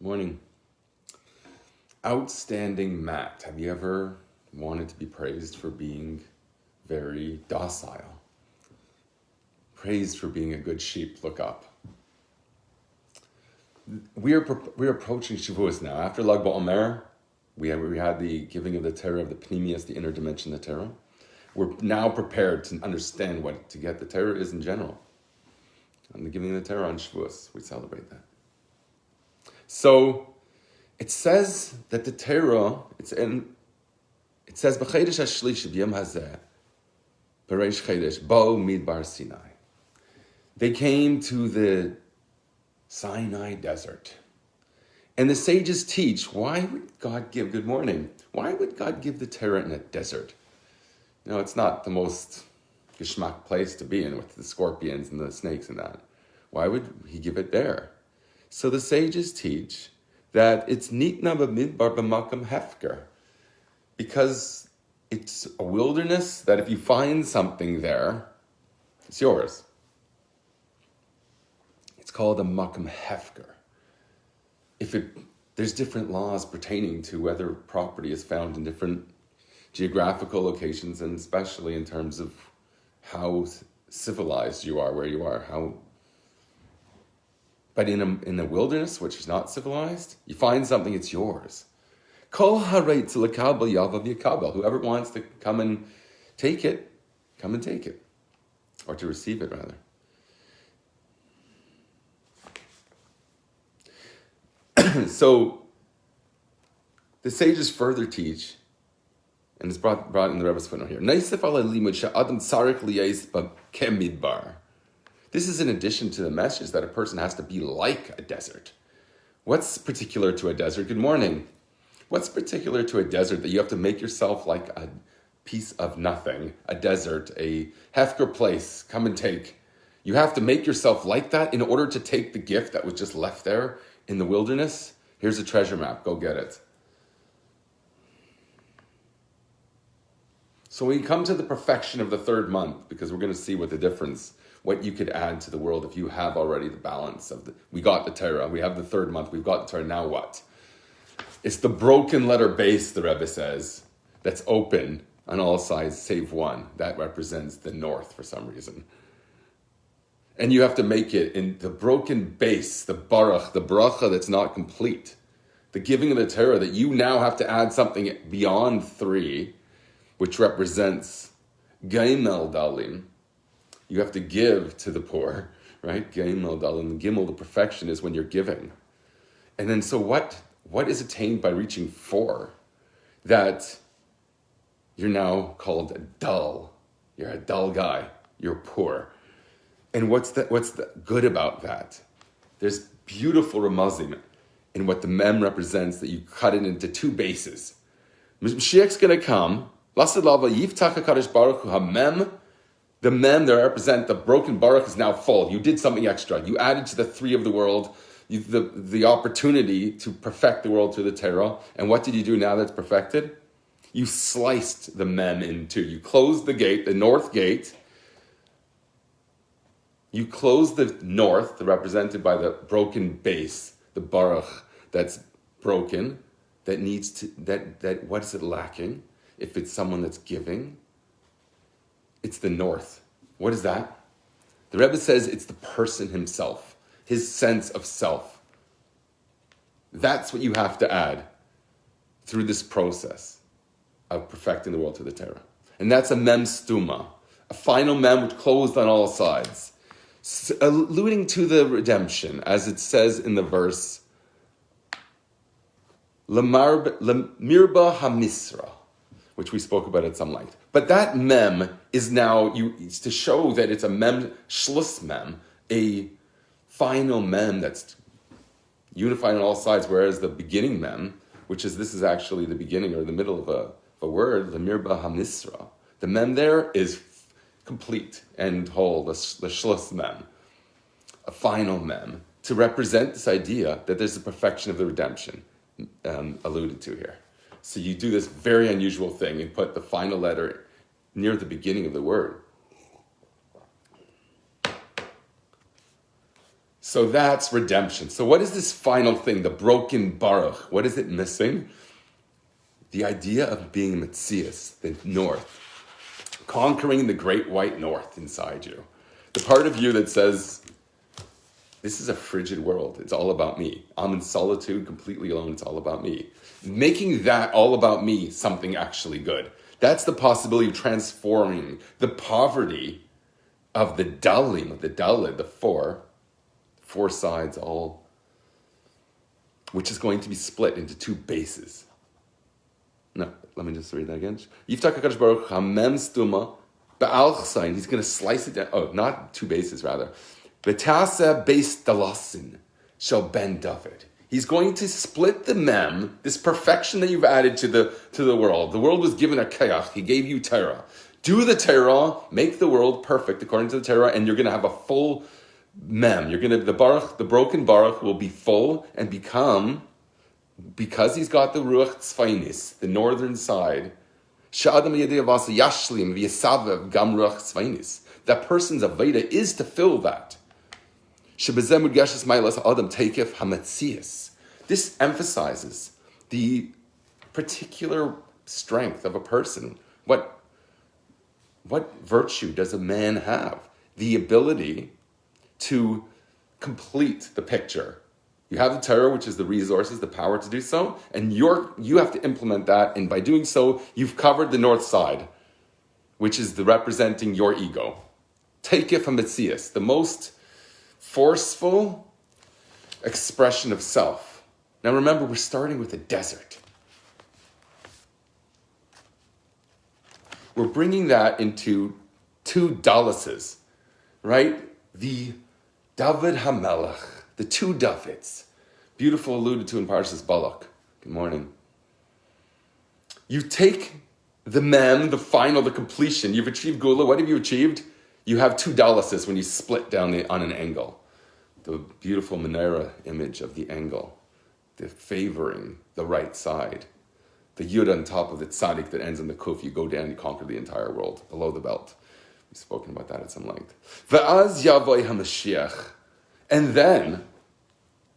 Morning. Outstanding Matt. Have you ever wanted to be praised for being very docile? Praised for being a good sheep? Look up. We're approaching Shavuos now. After Lag BaOmer, we had the giving of the Torah of the Pnimius, the inner dimension of the Torah. We're now prepared to understand what to get the Torah is in general. And the giving of the Torah on Shavuos, we celebrate that. So it says that the Torah, it says b'chedesh hashlish b'yom hazeh, b'reish chedesh, bo midbar Sinai. They came to the Sinai desert. And the sages teach, why would God give, good morning, why would God give the Torah in a desert? You know, it's not the most geschmack place to be in with the scorpions and the snakes and that. Why would he give it there? So the sages teach that it's nitna b'midbar b'makam hefker, because it's a wilderness that if you find something there, it's yours. It's called a makam hefker. There's different laws pertaining to whether property is found in different geographical locations, and especially in terms of how civilized you are, where you are, But in the wilderness, which is not civilized, you find something, it's yours. Kol haretz l'kabel yavav yakabel. Whoever wants to come and take it, come and take it. Or to receive it, rather. So, the sages further teach, and it's brought in the Rebbe's footnote here, Neisef ala limud she'adam tzarich liyais kemidbar. This is in addition to the message that a person has to be like a desert. What's particular to a desert? Good morning. What's particular to a desert that you have to make yourself like a piece of nothing, a desert, a hefker place, come and take. You have to make yourself like that in order to take the gift that was just left there in the wilderness. Here's a treasure map, go get it. So when you come to the perfection of the third month, because we're going to see what you could add to the world if you have already the balance of we got the Torah, we have the third month, we've got the Torah, now what? It's the broken letter base, the Rebbe says, that's open on all sides save one. That represents the north for some reason. And you have to make it in the broken base, the baruch, the bracha that's not complete. The giving of the Torah, that you now have to add something beyond three, which represents Gaimel Dalim. You have to give to the poor, right? Gaimel Dalim. Gimel, the perfection, is when you're giving. And then so what is attained by reaching four? That you're now called dull. You're a dull guy. You're poor. And what's the good about that? There's beautiful ramazim in what the mem represents, that you cut it into two bases. Mashiach's going to come. Lasalava yiftach HaKadosh Baruch Hu hamem. The mem that represent the broken baruch is now full. You did something extra. You added to the three of the world the opportunity to perfect the world through the Torah. And what did you do now that's perfected? You sliced the mem in two. You closed the gate, the north gate. You closed the north, represented by the broken base, the baruch that's broken, that needs to, that what is it lacking? If it's someone that's giving, it's the north. What is that? The Rebbe says it's the person himself, his sense of self. That's what you have to add through this process of perfecting the world to the Torah. And that's a mem stuma, a final mem which closed on all sides, alluding to the redemption, as it says in the verse, Lemirba hamisra, which we spoke about at some length. But that mem is now, it's to show that it's a mem, shluss mem, a final mem that's unified on all sides, whereas the beginning mem, this is actually the beginning or the middle of a word, Lemirba hamisra. The mem there is complete and whole, the shluss mem, a final mem, to represent this idea that there's the perfection of the redemption alluded to here. So you do this very unusual thing and put the final letter near the beginning of the word. So that's redemption. So what is this final thing, the broken Baruch? What is it missing? The idea of being Metzias, the north, conquering the great white north inside you. The part of you that says, this is a frigid world. It's all about me. I'm in solitude, completely alone. It's all about me. Making that all about me something actually good. That's the possibility of transforming the poverty of the dalim, of the dalid, the four sides, all, which is going to be split into two bases. No, let me just read that again. Yiftach HaKadosh Baruch Hamem Stuma Ba'al Chsayin. He's going to slice it down. Oh, not two bases, rather. Betasa Beis Dalasin shall ben David. He's going to split the mem, this perfection that you've added to the world. The world was given a kayach. He gave you Torah. Do the Torah, make the world perfect according to the Torah, and you're going to have a full mem. The broken baruch will be full and become, because he's got the ruach tzvainis, the northern side. That person's aveda is to fill that. This emphasizes the particular strength of a person. What virtue does a man have? The ability to complete the picture. You have the Torah, which is the resources, the power to do so, and you have to implement that, and by doing so, you've covered the north side, which is representing your ego. Take it from Metzias, the most forceful expression of self. Now remember, we're starting with a desert. We're bringing that into two Dalases, right? The David HaMelech, the two Davids, beautiful alluded to in Parshas Balak. Good morning. You take the mem, the final, the completion. You've achieved Gula. What have you achieved? You have two Dalases when you split down on an angle. The beautiful menorah image of the angle, the favoring the right side. The Yud on top of the tzaddik that ends in the kuf. You go down, you conquer the entire world, below the belt. We've spoken about that at some length. Ve'az yavoy HaMashiach. And then,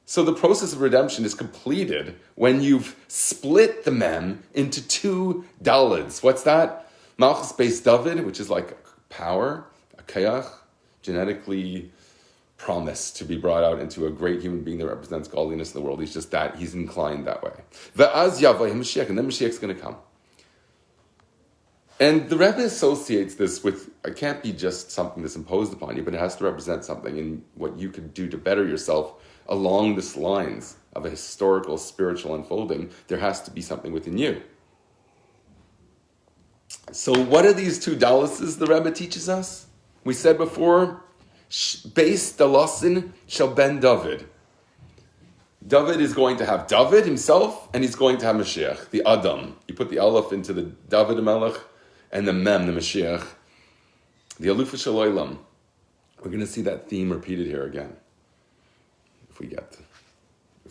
so the process of redemption is completed when you've split the mem into two dalids. What's that? Malchus Beis David, which is like power, a kayach, genetically promised to be brought out into a great human being that represents godliness in the world. He's just that, he's inclined that way. Ve'az yavoy HaMashiach, and then Mashiach's going to come. And the Rebbe associates this with, it can't be just something that's imposed upon you, but it has to represent something in what you could do to better yourself along this lines of a historical, spiritual unfolding. There has to be something within you. So what are these two dalases the Rebbe teaches us? We said before, Beis Dalasin shall ben David. David is going to have David himself, and he's going to have Mashiach, the Adam. You put the Aleph into the David Melech, and the Mem, the Mashiach, the Alufa Shaloilam. We're going to see that theme repeated here again, if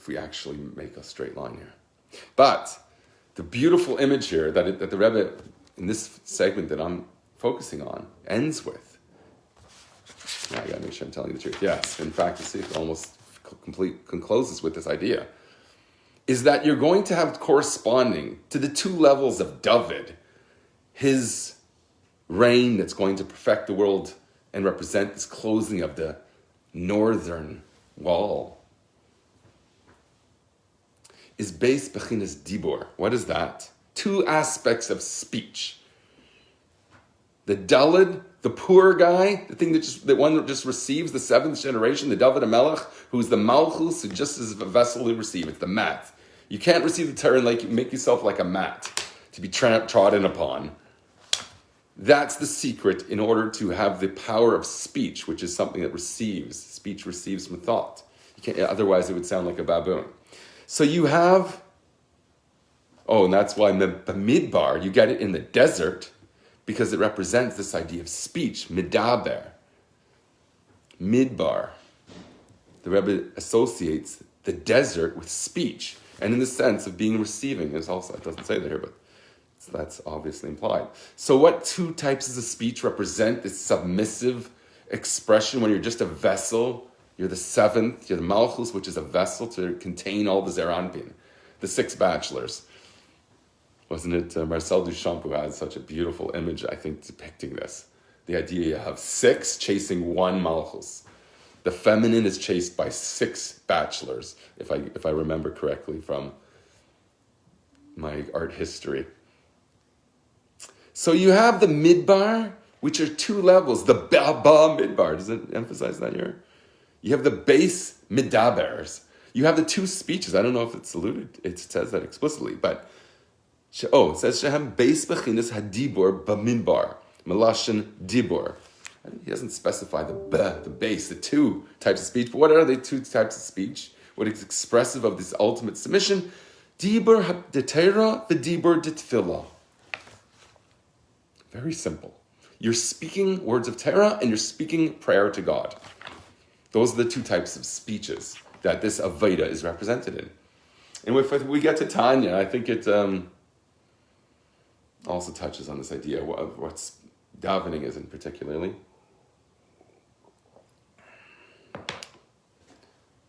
we actually make a straight line here. But the beautiful image here that the Rebbe, in this segment that I'm focusing on, ends with. Now I got to make sure I'm telling you the truth. Yes, in fact, you see, it almost closes with this idea, is that you're going to have corresponding to the two levels of David, his reign that's going to perfect the world and represent this closing of the northern wall, is Beis Bechinas Dibor. What is that? Two aspects of speech. The Dalid, the poor guy, the one that just receives the seventh generation, the David HaMelech, who's the Malchus, who just is a vessel to receive. It's the mat. You can't receive the Torah and make yourself like a mat to be trodden upon. That's the secret in order to have the power of speech, which is something that receives. Speech receives from thought. Otherwise, it would sound like a baboon. So you have, and that's why the midbar, you get it in the desert, because it represents this idea of speech, midaber, midbar. The Rebbe associates the desert with speech, and in the sense of being receiving. There's also, it doesn't say that here, but that's obviously implied. So what two types of speech represent this submissive expression when you're just a vessel You're the seventh. You're the Malchus, which is a vessel to contain all the Zeranpin, the 6 bachelors. Wasn't it Marcel Duchamp who had such a beautiful image, I think, depicting this? The idea you have 6 chasing 1 Malchus. The feminine is chased by 6 bachelors, if I remember correctly from my art history. So you have the midbar, which are 2 levels. The Baba midbar, does it emphasize that here? You have the base midabers. You have the 2 speeches. I don't know if it's alluded, it says that explicitly, but it says Shehem base bechinas hadibor b'midbar, melashin dibor. He doesn't specify the base, the 2 types of speech. But what are the 2 types of speech? What is expressive of this ultimate submission? Dibur detera v'dibur detfilah. Very simple. You're speaking words of Torah and you're speaking prayer to God. Those are the 2 types of speeches that this Aveda is represented in. And if we get to Tanya, I think it also touches on this idea of what davening is in particularly.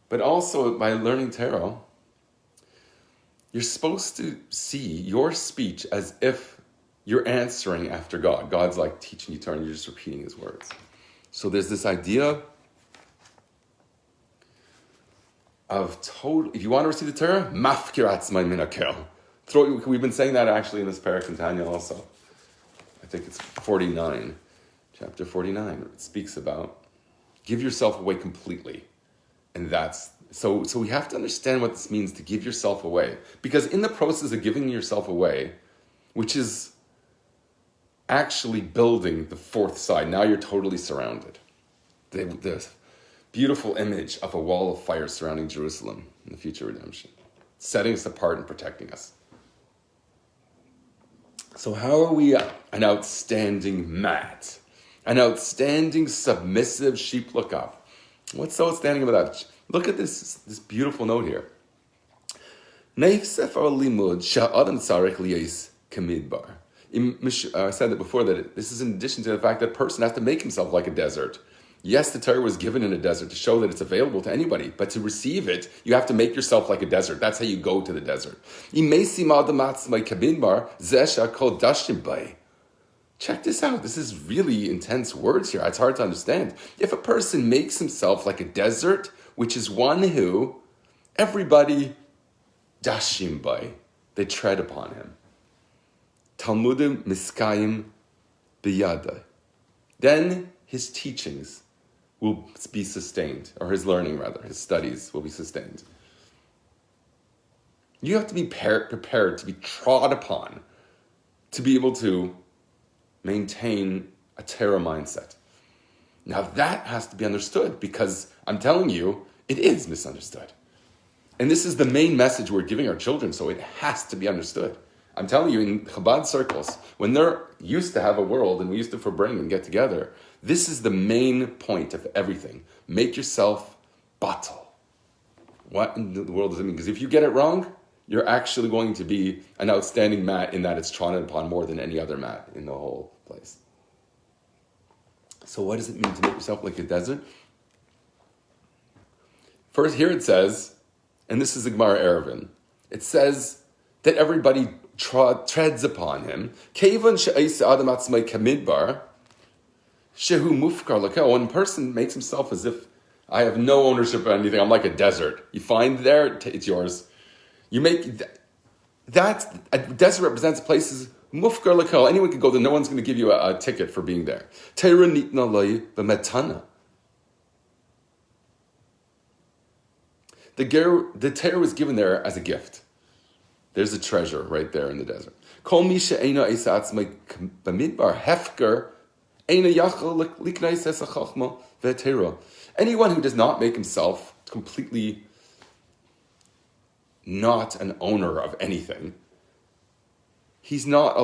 But also, by learning Torah, you're supposed to see your speech as if you're answering after God. God's like teaching you Torah and you're just repeating his words. So there's this idea of total, if you want to receive the Torah, mafkir atzmai min hakel. We've been saying that actually in this parak in Tanya also. I think it's 49, chapter 49. It speaks about give yourself away completely. And that's, so we have to understand what this means to give yourself away. Because in the process of giving yourself away, which is actually building the 4th side, now you're totally surrounded. The beautiful image of a wall of fire surrounding Jerusalem in the future redemption, setting us apart and protecting us. So how are we an outstanding mat? An outstanding submissive sheep look up? What's so outstanding about that? Look at this beautiful note here. I said that before, that this is in addition to the fact that a person has to make himself like a desert. Yes, the Torah was given in a desert to show that it's available to anybody, but to receive it, you have to make yourself like a desert. That's how you go to the desert. Check this out. This is really intense words here. It's hard to understand. If a person makes himself like a desert, which is one who everybody dashim by, they tread upon him. Talmudim miskayim biyada. Then his teachings will be sustained, or his learning rather, his studies will be sustained. You have to be prepared to be trod upon, to be able to maintain a Torah mindset. Now that has to be understood, because I'm telling you, it is misunderstood. And this is the main message we're giving our children, so it has to be understood. I'm telling you, in Chabad circles, when they're used to have a world and we used to for bring and get together, this is the main point of everything. Make yourself batal. What in the world does it mean? Because if you get it wrong, you're actually going to be an outstanding mat in that it's trodden upon more than any other mat in the whole place. So what does it mean to make yourself like a desert? First, here it says, and this is the Gemara Erevin, it says that everybody treads upon him. When a person makes himself as if I have no ownership of anything, I'm like a desert. You find there, it's yours. You make that a desert represents places mufkar lakel. Anyone can go there. No one's going to give you a ticket for being there. Torah nitna loy b'metana. The Torah was given there as a gift. There's a treasure right there in the desert. Kol mi she'ena eisa atzmai b'midbar hefker eina yachal liknais es hachachma v'Torah. Anyone who does not make himself completely not an owner of anything, he's not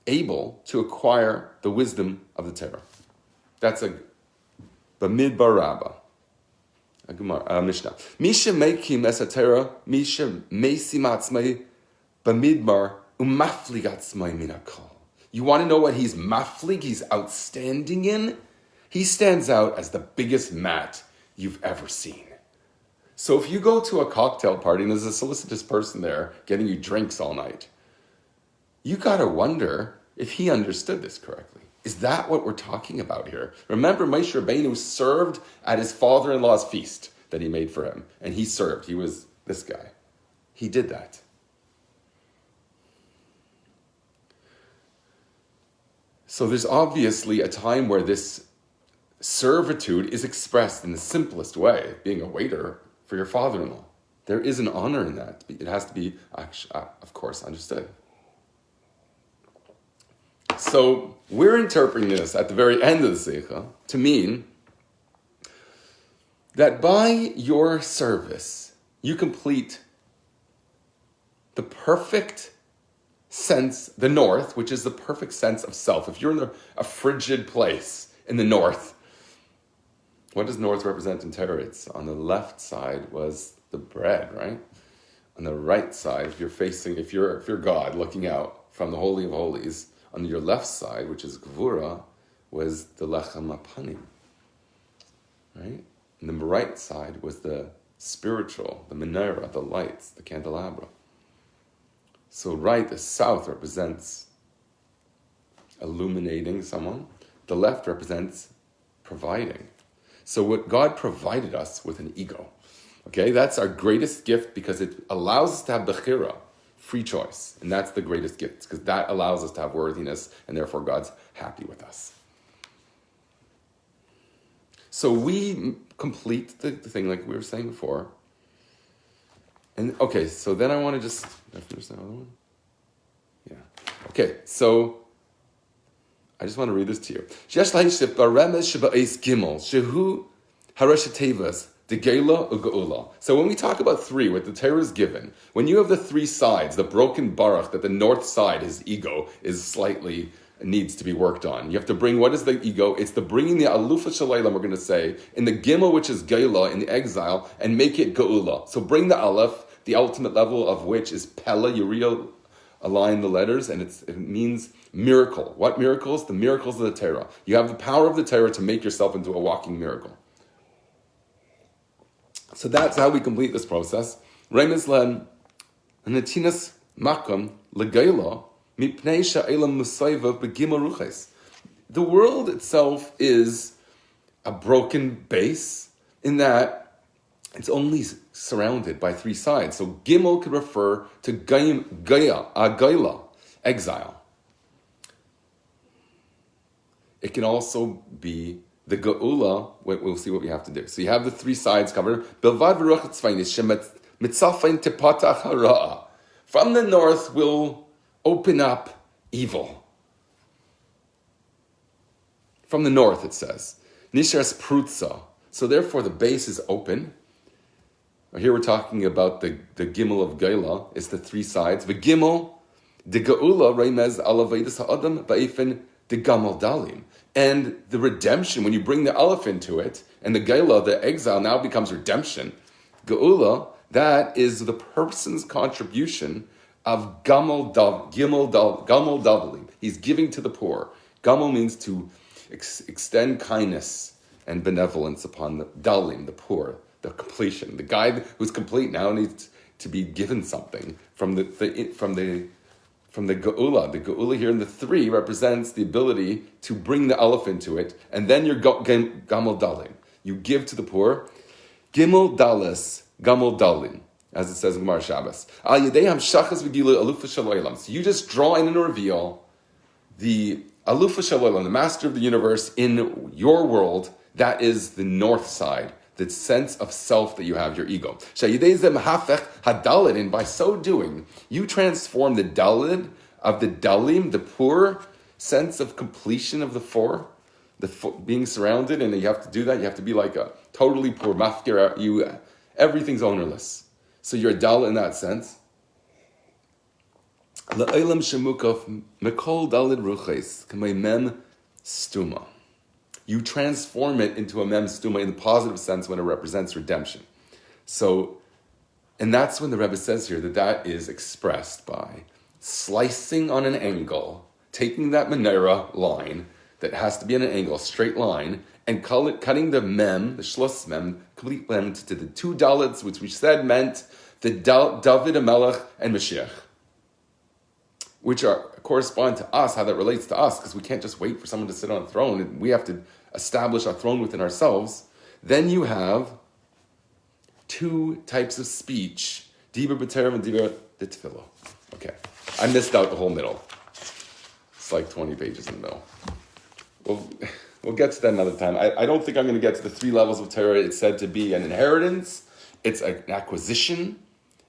able to acquire the wisdom of the Torah. That's a b'midbar rabbah. Mishnah. Misha mekim es Torah, Misha mesim atzmai b'midbar umaflig atzmai min hakol. You want to know what he's maflig, he's outstanding in? He stands out as the biggest mat you've ever seen. So if you go to a cocktail party and there's a solicitous person there getting you drinks all night, you gotta wonder if he understood this correctly. Is that what we're talking about here? Remember, Moshe Rabbeinu served at his father-in-law's feast that he made for him. And he served. He was this guy. He did that. So there's obviously a time where this servitude is expressed in the simplest way, being a waiter for your father-in-law. There is an honor in that. It has to be, of course, understood. So we're interpreting this at the very end of the Seicha to mean that by your service, you complete the perfect sense, the north, which is the perfect sense of self. If you're in a frigid place in the north, what does north represent in Teretz? On the left side was the bread, right? On the right side, if you're God looking out from the Holy of Holies, on your left side, which is Gvura, was the Lechem Apanim, right? And the right side was the spiritual, the menorah, the lights, the candelabra. So right, the south represents illuminating someone. The left represents providing. So what God provided us with an ego. Okay, that's our greatest gift because it allows us to have bechira, free choice. And that's the greatest gift because that allows us to have worthiness and therefore God's happy with us. So we complete the thing like we were saying before. And okay, so then I want to just... Did I finish that other one? Yeah. Okay, so I just want to read this to you. So when we talk about three, what the Torah is given, when you have the three sides, the broken baruch, that the north side, his ego, is slightly needs to be worked on. You have to bring, what is the ego? It's the bringing the alufa shalaylam, we're going to say, in the gimel, which is geula, in the exile, and make it geula. So bring the aleph, the ultimate level of which is pella, you align the letters, and it means miracle. What miracles? The miracles of the Torah. You have the power of the Torah to make yourself into a walking miracle. So that's how we complete this process. Remes len, netinas makam, legeila, the world itself is a broken base in that it's only surrounded by three sides. So Gimel could refer to Gaila, exile. It can also be the Geula. We'll see what we have to do. So you have the three sides covered. From the north will open up evil. From the north, it says. Nishras prutza. So therefore the base is open. Here we're talking about the gimel of Geila. It's the three sides. The gimel, the geula, reimez alavedus ha'adam, ba'ifin, the gamal dalim. And the redemption, when you bring the aleph into it, and the Geila, the exile, now becomes redemption. Geula, that is the person's contribution of gimel dalim. He's giving to the poor. Gamel means to extend kindness and benevolence upon the dalim, the poor, the completion. The guy who's complete now needs to be given something from the geula. The geula here in the three represents the ability to bring the aleph into it, and then you're gamel dalim. You give to the poor. Gimel dalis, gamel dalim. As it says in Gemara Shabbos. So you just draw in and reveal the Alufa Shalom, the master of the universe in your world. That is the north side, the sense of self that you have, your ego. And by so doing, you transform the dalid of the dalim, the poor sense of completion of the four, being surrounded, and you have to do that. You have to be like a totally poor mafkir. Everything's ownerless. So you're a dal in that sense. La'olam shemukaf mekol dalid ruches k'may mem stuma. You transform it into a mem stuma in the positive sense when it represents redemption. So, and that's when the Rebbe says here that is expressed by slicing on an angle, taking that menorah line that has to be on an angle, straight line, and cutting the mem, the Schloss mem, complete mem to the two dalits, which we said meant the David Melech and Mashiach, which correspond to us, how that relates to us, because we can't just wait for someone to sit on a throne, and we have to establish our throne within ourselves. Then you have two types of speech, Dibur B'Terem and Dibur D'Tfilo. Okay, I missed out the whole middle. It's like 20 pages in the middle. We'll get to that another time. I don't think I'm going to get to the three levels of Torah. It's said to be an inheritance, it's an acquisition,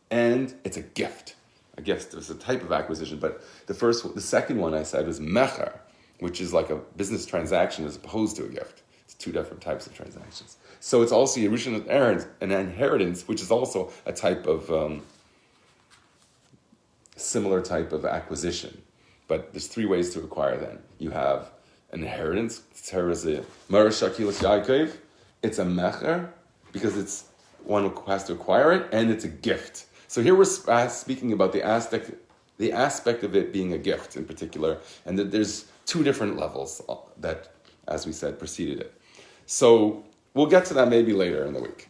and it's a gift. A gift is a type of acquisition, but the second one I said was mecher, which is like a business transaction as opposed to a gift. It's two different types of transactions. So it's also Yerusha, an inheritance, which is also a type of similar type of acquisition. But there's three ways to acquire then. You have an inheritance. Torah is a Marashakilas Yaakov. It's a mecher, because it's one who has to acquire it, and it's a gift. So here we're speaking about the aspect of it being a gift in particular, and that there's two different levels that, as we said, preceded it. So we'll get to that maybe later in the week.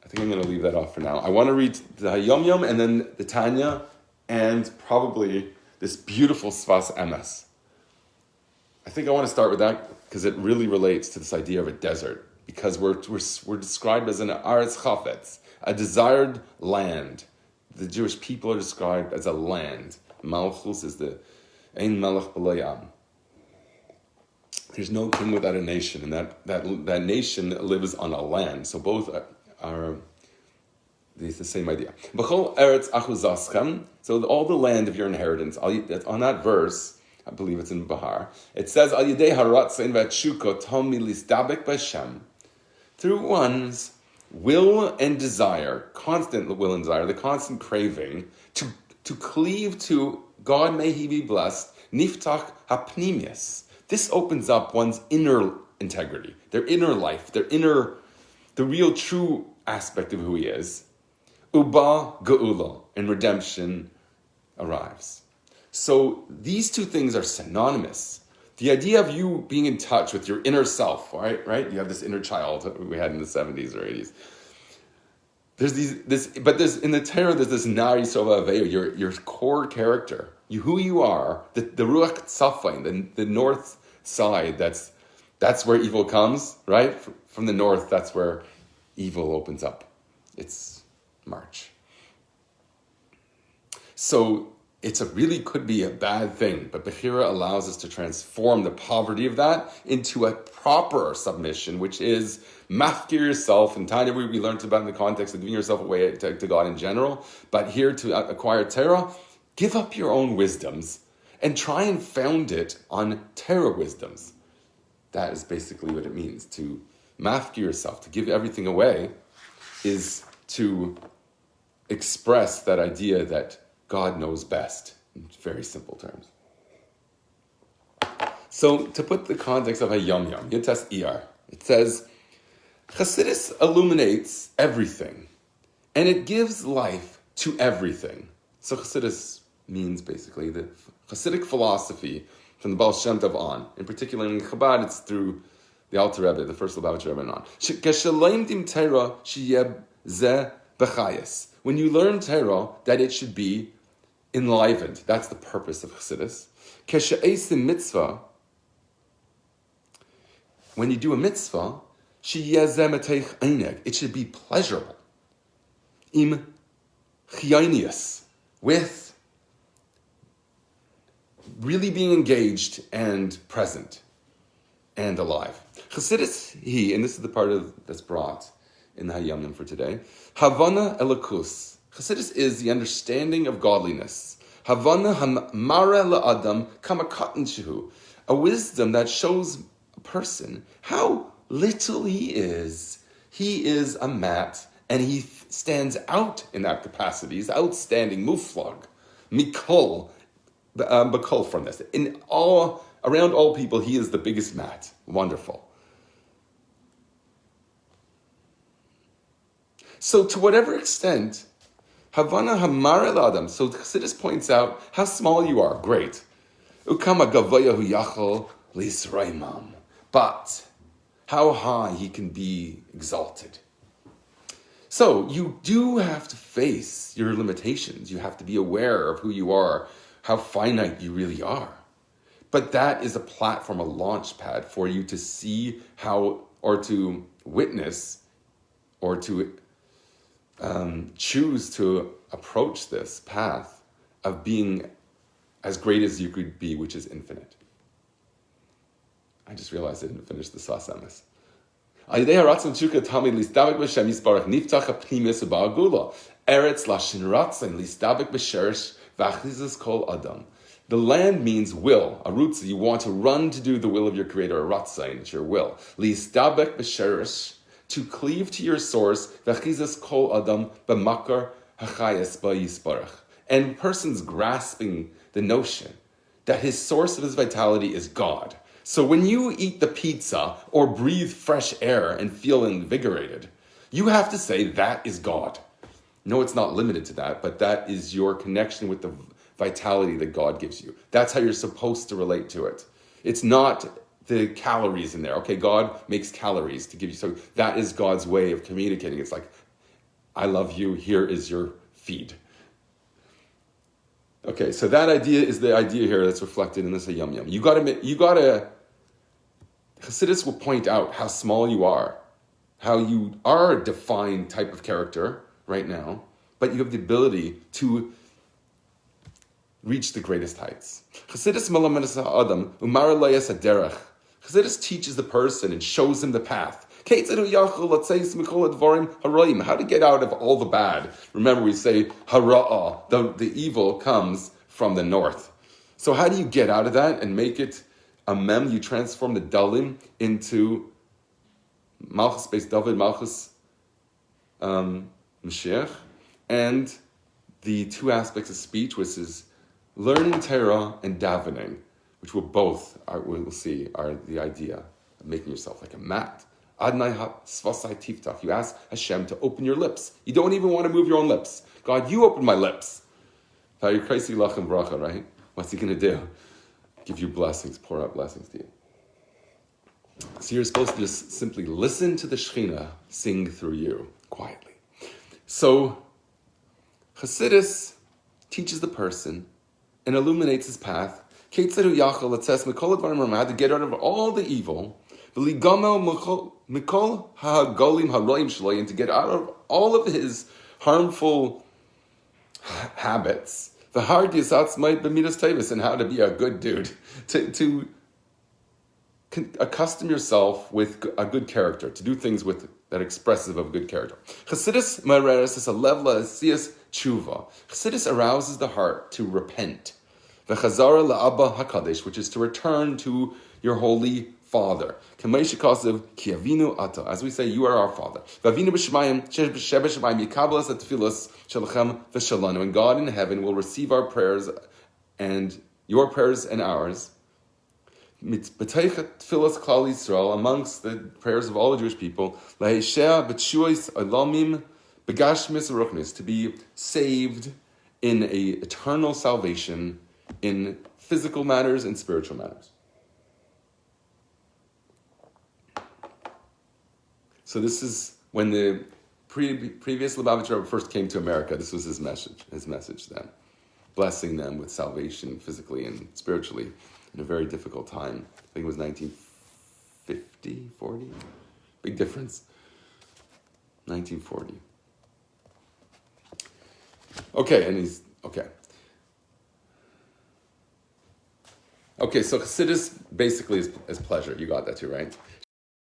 I think I'm going to leave that off for now. I want to read the Hayom Yom and then the Tanya, and probably this beautiful Sfas Emes. I think I want to start with that because it really relates to this idea of a desert, because we're described as an Aretz Chafetz, a desired land. The Jewish people are described as a land. Malchus is the Ein Melech B'lo Yam. There's no king without a nation, and that nation lives on a land. So both are the same idea. B'chol Eretz Achuzaschem. So all the land of your inheritance. On that verse, I believe it's in Bahar, it says, Al Yidei Haratzain V'Atshuko Tom Milistabek B'Shem. Through one's will and desire, constant will and desire, the constant craving, to cleave to God, may He be blessed, Niftach Hapnimius. This opens up one's inner integrity, their inner life, the real true aspect of who He is. Uba Geula, and redemption arrives. So these two things are synonymous. The idea of you being in touch with your inner self, right? You have this inner child we had in the 70s or 80s. There's in the Torah, there's this Nari Sova Aveyu, your core character, who you are, the Ruach Tzafain, the north side, that's where evil comes, right? From the north, that's where evil opens up. It's March. So really could be a bad thing, but Bechira allows us to transform the poverty of that into a proper submission, which is mafkir yourself. In Tanya, we learned about in the context of giving yourself away to God in general, but here to acquire Torah, give up your own wisdoms and try and found it on Torah wisdoms. That is basically what it means. To mafkir yourself, to give everything away, is to express that idea that God knows best, in very simple terms. So, to put the context of Hayom Yom, Yotes Iyar, it says, Chassidus illuminates everything, and it gives life to everything. So Chassidus means basically the Chassidic philosophy from the Baal Shem Tov on. In particular, in Chabad, it's through the Alter Rebbe, the first Lubavitcher Rebbe and on. When you learn Torah, that it should be enlivened. That's the purpose of Chassidus. Mitzvah, when you do a mitzvah, it should be pleasurable. Im chiyonius, with really being engaged and present and alive. Chassidus, and this is the part that's brought in the Hayom Yom for today, Havana Elokus. Chassidus is the understanding of godliness. Havana hamara la'adam kamakatan shehu. A wisdom that shows a person how little he is. He is a mat, and he stands out in that capacity. He's outstanding, muflag, mikol, bakol from this. Around all people, he is the biggest mat. Wonderful. So to whatever extent, Havana Hamara Ladam, so Chassidus points out how small you are. Great. Ukama Gavayahu Yachol Lisraimam. But how high he can be exalted. So you do have to face your limitations. You have to be aware of who you are, how finite you really are. But that is a platform, a launch pad for you to see how, or to witness, or to choose to approach this path of being as great as you could be, which is infinite. I just realized I didn't finish the Sas Emes. The land means will. Arutza, you want to run to do the will of your creator. Ratzain, it's your will. Listabek b'sherish, to cleave to your source. V'chizas kol adam b'makar hachayas b'yisparach. And person's grasping the notion that his source of his vitality is God. So when you eat the pizza or breathe fresh air and feel invigorated, you have to say that is God. No, it's not limited to that, but that is your connection with the vitality that God gives you. That's how you're supposed to relate to it. It's not the calories in there. Okay, God makes calories to give you. So that is God's way of communicating. It's like, I love you. Here is your feed. Okay, so that idea is the idea here that's reflected in this Yom Yom. You gotta, Chassidus will point out how small you are, how you are a defined type of character right now, but you have the ability to reach the greatest heights. Chassidus adam umar layas haderech. Chassidus teaches the person and shows him the path. How to get out of all the bad. Remember, we say hara'ah, the evil comes from the north. So how do you get out of that and make it a mem? You transform the dalim into Malchus based David, Malchus Mashiach, and the two aspects of speech, which is learning Torah and davening, which we'll see, are the idea of making yourself like a mat. Adnai svasai tiftach. You ask Hashem to open your lips. You don't even want to move your own lips. God, you open my lips. Right? What's he going to do? Give you blessings, pour out blessings to you. So you're supposed to just simply listen to the Shekhinah sing through you quietly. So Chassidus teaches the person and illuminates his path. How to get out of all the evil, and to get out of all of his harmful habits. The hard and how to be a good dude. To accustom yourself with a good character, to do things that are expressive of good character. Chassidus mareres is a levla sias tshuva. Chassidus arouses the heart to repent. V'chazara la'abba hakadosh, which is to return to your holy Father. As we say, you are our Father. And God in heaven will receive our prayers and your prayers and ours. Amongst the prayers of all the Jewish people, to be saved in an eternal salvation in physical matters and spiritual matters. So this is when the previous Lubavitcher Rebbe first came to America. This was his message then, blessing them with salvation physically and spiritually in a very difficult time. I think it was 1950, 40? Big difference. 1940. Okay, and he's, okay. Okay, so Chassidus basically is pleasure. You got that too, right?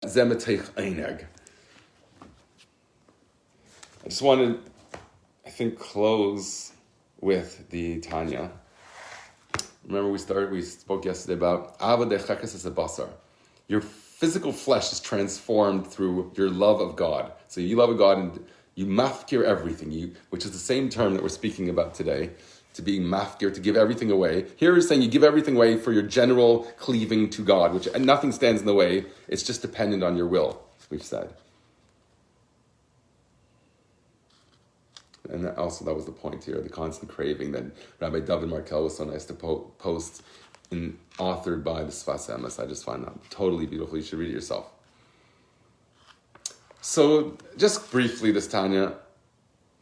Zemetech Eineg. I just wanted, I think, close with the Tanya. Remember we spoke yesterday about Ava dechakes es basar. Your physical flesh is transformed through your love of God. So you love God and you mafkir everything, which is the same term that we're speaking about today, to be mafkir, to give everything away. Here he's saying you give everything away for your general cleaving to God, and nothing stands in the way. It's just dependent on your will, we've said. And that was the point here, the constant craving that Rabbi David Markel was so nice to post and authored by the Sfas Emes. I just find that totally beautiful. You should read it yourself. So just briefly, this Tanya,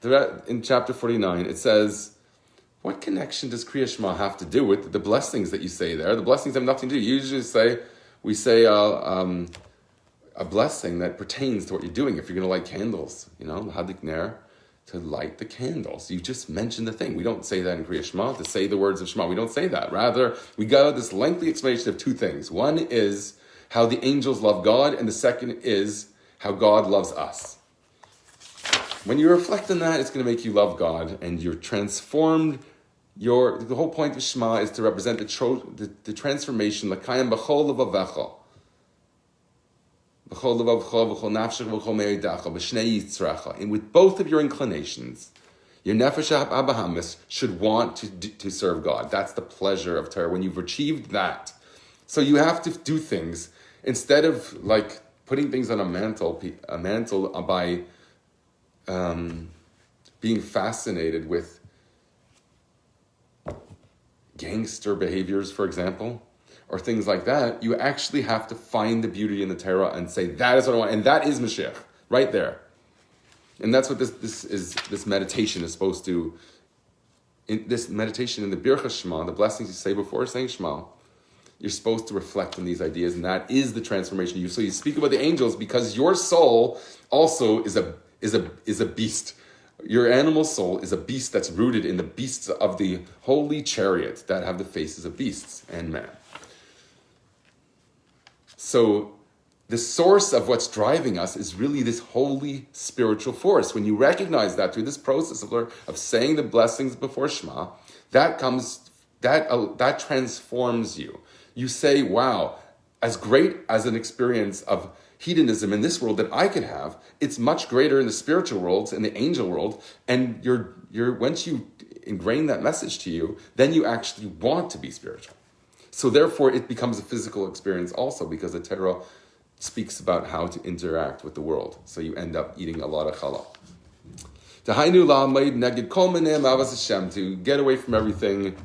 in chapter 49, it says, what connection does Kriya Shema have to do with the blessings that you say there? The blessings have nothing to do. You usually we say a blessing that pertains to what you're doing. If you're going to light candles, Hadik Ner, to light the candles. You just mentioned the thing. We don't say that in Kriya Shema, to say the words of Shema. We don't say that. Rather, we got this lengthy explanation of two things. One is how the angels love God, and the second is how God loves us. When you reflect on that, it's going to make you love God, and you're transformed. The whole point of Shema is to represent the transformation, l'kayim b'chol levavecha, b'chol levavcha, b'chol nafshech, b'chol me'edacha, b'shnei yitzracha. And with both of your inclinations, your nefesh abahamis should want to serve God. That's the pleasure of Torah, when you've achieved that. So you have to do things, instead of putting things on a mantle by being fascinated with gangster behaviors, for example, or things like that. You actually have to find the beauty in the Torah and say, that is what I want. And that is Mashiach, right there. And that's what this meditation is supposed to, this meditation in the Birchas Shema, the blessings you say before saying Shema, you're supposed to reflect on these ideas, and that is the transformation. So you speak about the angels because your soul also is a beast. Your animal soul is a beast that's rooted in the beasts of the holy chariot that have the faces of beasts and man. So the source of what's driving us is really this holy spiritual force. When you recognize that through this process of saying the blessings before Shema, that transforms you. You say, wow, as great as an experience of hedonism in this world that I could have, it's much greater in the spiritual worlds, in the angel world, and you're once you ingrain that message to you, then you actually want to be spiritual. So therefore, it becomes a physical experience also, because the Torah speaks about how to interact with the world. So you end up eating a lot of challah. To get away from everything.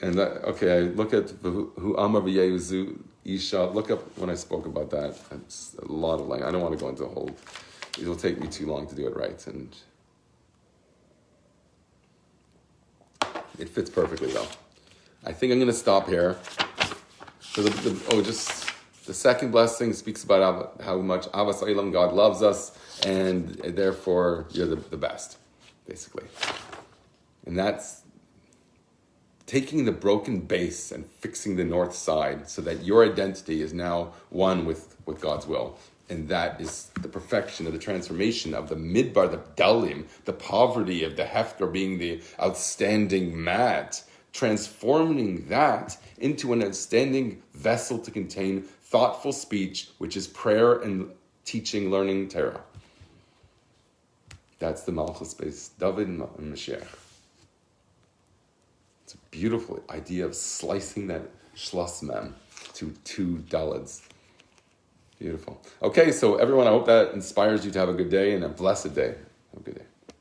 And look at who Amar v'yehuzu Isha. Look up when I spoke about that. It's a lot of language. I don't want to go into a whole. It will take me too long to do it right, and it fits perfectly though. I think I'm going to stop here. So just the second blessing speaks about how much Avas Olam, God loves us, and therefore you're the best, basically. And that's taking the broken base and fixing the north side so that your identity is now one with God's will. And that is the perfection of the transformation of the midbar, the dalim, the poverty of the hefker being the outstanding mat, transforming that into an outstanding vessel to contain thoughtful speech, which is prayer and teaching, learning Torah. That's the Malchus base, David and Mashiach. It's a beautiful idea of slicing that Schloss Mem to two dalads. Beautiful. Okay, so everyone, I hope that inspires you to have a good day and a blessed day. Have a good day.